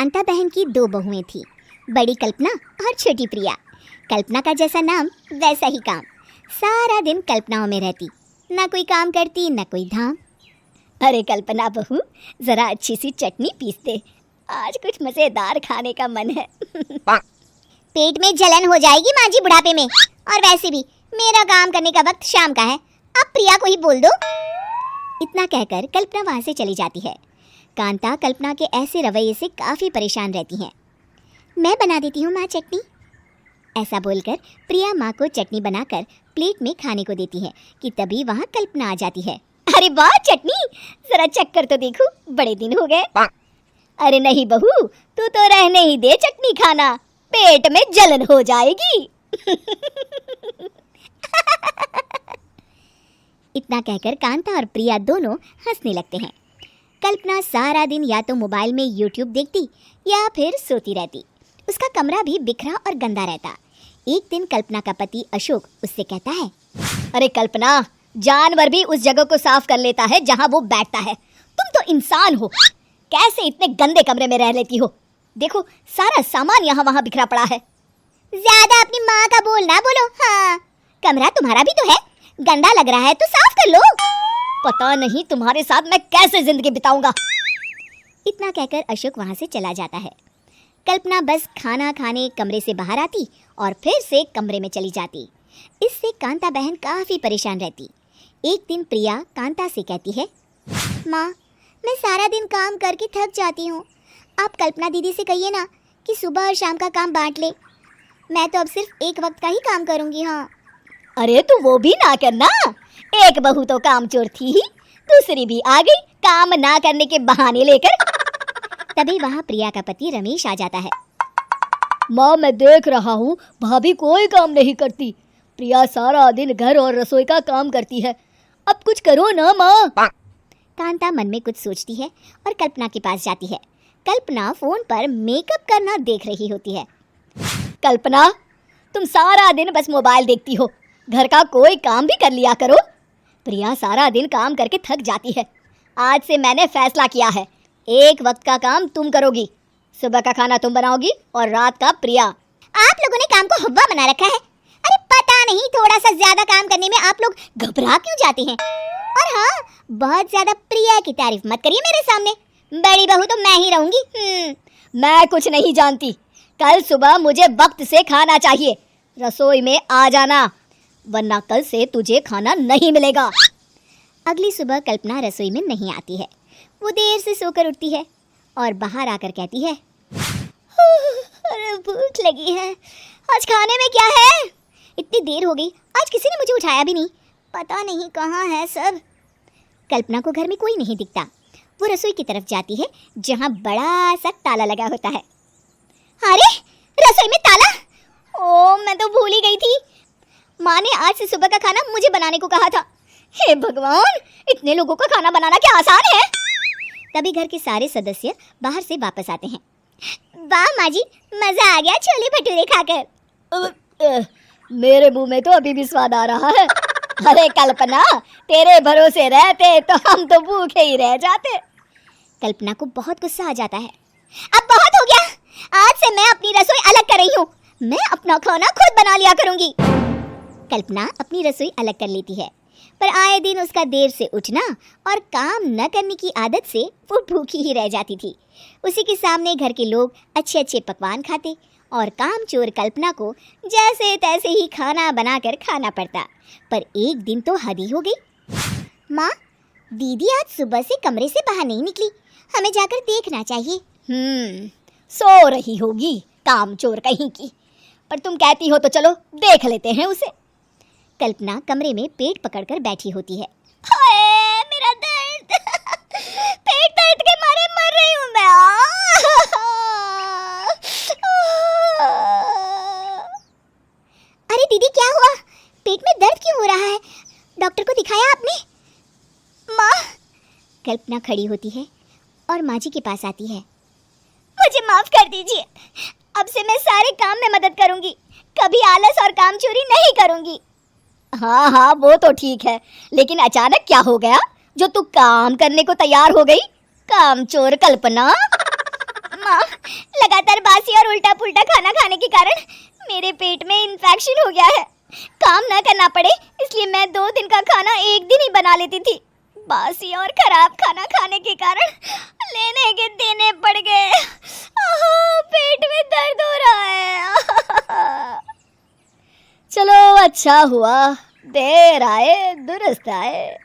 कांता बहन की दो बहुएं थीं, बड़ी कल्पना और छोटी प्रिया। कल्पना का जैसा नाम वैसा ही काम। सारा दिन कल्पनाओं में रहती, ना कोई काम करती ना कोई धाम। अरे कल्पना बहू, जरा अच्छी सी चटनी पीस दे, आज कुछ मजेदार खाने का मन है। पेट में जलन हो जाएगी माँ जी बुढ़ापे में, और वैसे भी मेरा काम करने का वक्त शाम का है, अब प्रिया को ही बोल दो। इतना कहकर कल्पना वहां से चली जाती है। कांता कल्पना के ऐसे रवैये से काफी परेशान रहती हैं। मैं बना देती हूँ माँ चटनी, ऐसा बोलकर प्रिया माँ को चटनी बनाकर प्लेट में खाने को देती है कि तभी वहाँ कल्पना आ जाती है। अरे वाह चटनी, जरा चख कर तो देखो, बड़े दिन हो गए। अरे नहीं बहू, तू तो रहने ही दे चटनी खाना, पेट में जलन हो जाएगी। इतना कहकर कांता और प्रिया दोनों हंसने लगते हैं। कल्पना सारा दिन या तो मोबाइल में यूट्यूब देखती या फिर सोती रहती। उसका कमरा भी बिखरा और गंदा रहता। एक दिन कल्पना का पति अशोक उससे कहता है, अरे कल्पना, जानवर भी उस जगह को साफ कर लेता है जहां वो बैठता है, तुम तो इंसान हो, कैसे इतने गंदे कमरे में रह लेती हो? देखो सारा सामान यहाँ वहाँ बिखरा पड़ा है। ज्यादा अपनी माँ का बोल ना बोलो। हाँ, कमरा तुम्हारा भी तो है, गंदा लग रहा है तो साफ कर लो। पता नहीं तुम्हारे साथ मैं कैसे जिंदगी बिताऊंगा। इतना कहकर अशोक वहां से चला जाता है। कल्पना बस खाना खाने कमरे से बाहर आती और फिर से कमरे में चली जाती। इससे कांता बहन काफी परेशान रहती। एक दिन प्रिया कांता से कहती है, माँ, मैं सारा दिन काम करके थक जाती हूँ, आप कल्पना दीदी से कहिए ना कि सुबह और शाम का काम बांट ले, मैं तो अब सिर्फ एक वक्त का ही काम करूँगी। हाँ। अरे तू वो भी ना करना, एक बहू तो कामचोर थी ही, दूसरी भी आ गई काम ना करने के बहाने लेकर। तभी वहाँ प्रिया का पति रमेश आ जाता है। माँ, मैं देख रहा हूँ भाभी कोई काम नहीं करती, प्रिया सारा दिन घर और रसोई का काम करती है, अब कुछ करो ना माँ। कांता मन में कुछ सोचती है और कल्पना के पास जाती है। कल्पना फोन पर मेकअप करना देख रही होती है। कल्पना, तुम सारा दिन बस मोबाइल देखती हो, घर का कोई काम भी कर लिया करो। प्रिया सारा दिन काम करके थक जाती है, आज से मैंने फैसला किया है, एक वक्त का काम तुम करोगी, सुबह का खाना तुम बनाओगी और रात का प्रिया। आप लोगों ने काम को हव्वा बना रखा है। अरे पता नहीं थोड़ा सा ज्यादा काम करने में आप लोग घबरा क्यों जाते हैं। और हाँ, बहुत ज्यादा प्रिया की तारीफ मत करिए मेरे सामने, बड़ी बहू तो मैं ही रहूंगी। मैं कुछ नहीं जानती, कल सुबह मुझे वक्त से खाना चाहिए, रसोई में आ जाना, वरना कल से तुझे खाना नहीं मिलेगा। अगली सुबह कल्पना रसोई में नहीं आती है। वो देर से सोकर उठती है और बाहर आकर कहती है, अरे भूख लगी है, आज खाने में क्या है? इतनी देर हो गई, आज किसी ने मुझे उठाया भी नहीं, पता नहीं कहाँ है सब। कल्पना को घर में कोई नहीं दिखता। वो रसोई की तरफ जाती है जहाँ बड़ा सा ताला लगा होता है। अरे रसोई में ताला! ओ, मैं तो भूल ही गई थी। माँ ने आज से सुबह का खाना मुझे बनाने को कहा था। हे भगवान, इतने लोगों का खाना बनाना क्या आसान है? तभी घर के सारे सदस्य बाहर से वापस आते हैं। वाह माँ जी, मजा आ गया छोले भटूरे खाकर। मेरे मुंह में तो अभी भी स्वाद आ रहा है। अरे कल्पना, तेरे भरोसे रहते तो हम तो भूखे ही रह जाते। कल्पना को बहुत गुस्सा आ जाता है। अब बहुत हो गया, आज से मैं अपनी रसोई अलग कर रही हूँ, मैं अपना खाना खुद बना लिया करूँगी। कल्पना अपनी रसोई अलग कर लेती है, पर आए दिन उसका देर से उठना और काम न करने की आदत से वो भूखी ही रह जाती थी। उसी के सामने घर के लोग अच्छे अच्छे पकवान खाते और कामचोर कल्पना को जैसे तैसे ही खाना बनाकर खाना पड़ता। पर एक दिन तो हद ही हो गई। माँ, दीदी आज सुबह से कमरे से बाहर नहीं निकली, हमें जाकर देखना चाहिए। सो रही होगी कामचोर कहीं की, पर तुम कहती हो तो चलो देख लेते हैं उसे। कल्पना कमरे में पेट पकड़कर बैठी होती है। हाय मेरा दर्द, पेट दर्द के मारे मर रही हूँ मैं। अरे दीदी क्या हुआ, पेट में दर्द क्यों हो रहा है? डॉक्टर को दिखाया आपने? माँ, कल्पना खड़ी होती है और माँ जी के पास आती है। मुझे माफ कर दीजिए, अब से मैं सारे काम में मदद करूंगी, कभी आलस और काम चोरी नहीं करूंगी। हाँ हाँ, वो तो ठीक है, लेकिन अचानक क्या हो गया जो तू काम करने को तैयार हो गई? कामचोर कल्पना। माँ, लगातार बासी और उल्टा पुल्टा खाना खाने के कारण मेरे पेट में इन्फेक्शन हो गया है। काम ना करना पड़े इसलिए मैं 2 दिन का खाना एक दिन ही बना लेती थी। बासी और खराब खाना खाने के कारण लेने के देने पड़ गए। पेट में दर्द हो रहा है। चलो अच्छा हुआ, देर आए दुरुस्त आए।